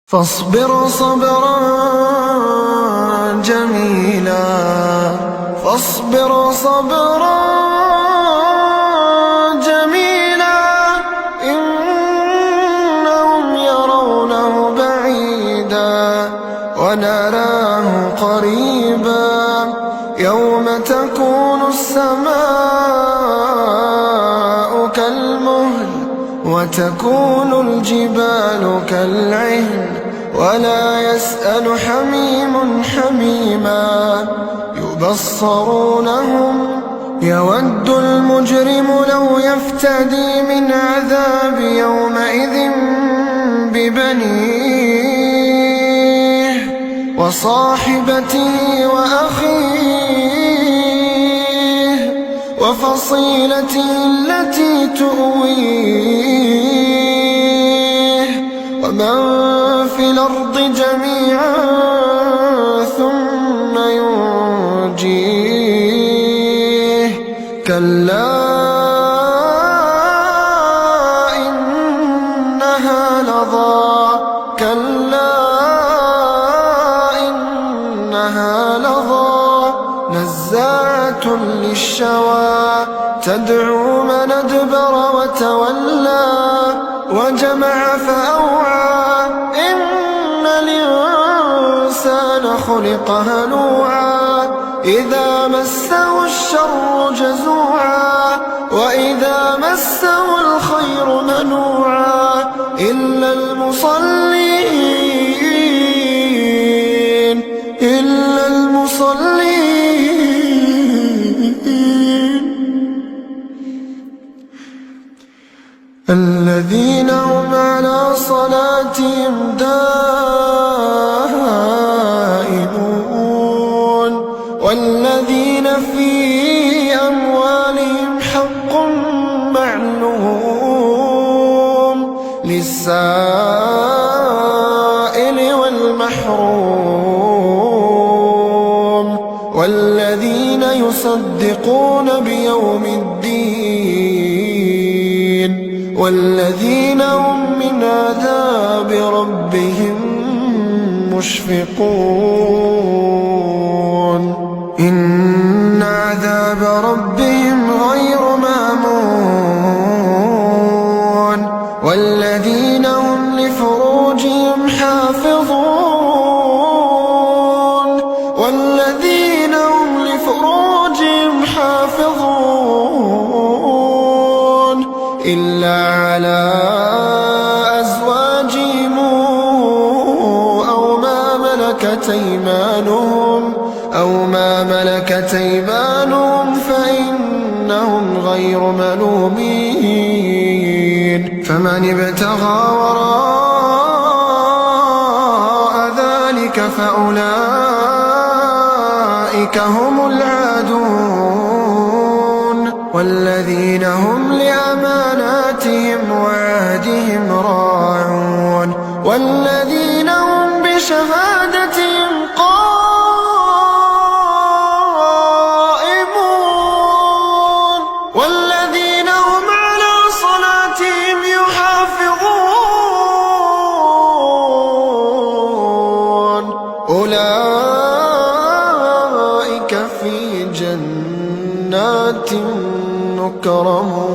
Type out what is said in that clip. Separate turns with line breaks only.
فاصبر صبرا جميلا، فاصبر صبرا جميلا، إنهم يرونه بعيدا ونراه قريبا، يوم تكون السماء كالمهل وتكون الجبال كالعهن، ولا يسأل حميم حميما، يبصرونهم يود المجرم لو يفتدي من عذاب يومئذ ببنيه وصاحبته وأخيه وفصيلته التي تؤويه، ومن في الأرض جميعا ثم ينجيه، كلا إنها لظى، كلا إنها لظى، نزاعة للشوى، تدعو من أدبر وتولى، وجمع فأوعى، إن الإنسان خلق هلوعا، إذا مسه الشر جزوعا، وإذا مسه الخير منوعا، إلا المصلين، إلا المصلين، الذين هم على صلاتهم دائمون، والذين في أموالهم حق معلوم للسائل والمحروم، والذين يصدقون بيوم الدين، والذين هم من عذاب ربهم مشفقون، إن عذاب ربهم غير مأمون، والذين هم لفروجهم حافظون، والذين هم لفروجهم حافظون، إلا على أزواجهم أو ما ملكت أيمانهم فإنهم غير ملومين، فمن ابتغى وراء ذلك فأولئك هم العادون، والذين هم لأماناتهم وعهدهم راعون، والذين هم بشهادتهم قائمون، والذين هم على صلاتهم يحافظون، أولئك في جنات مكرمون.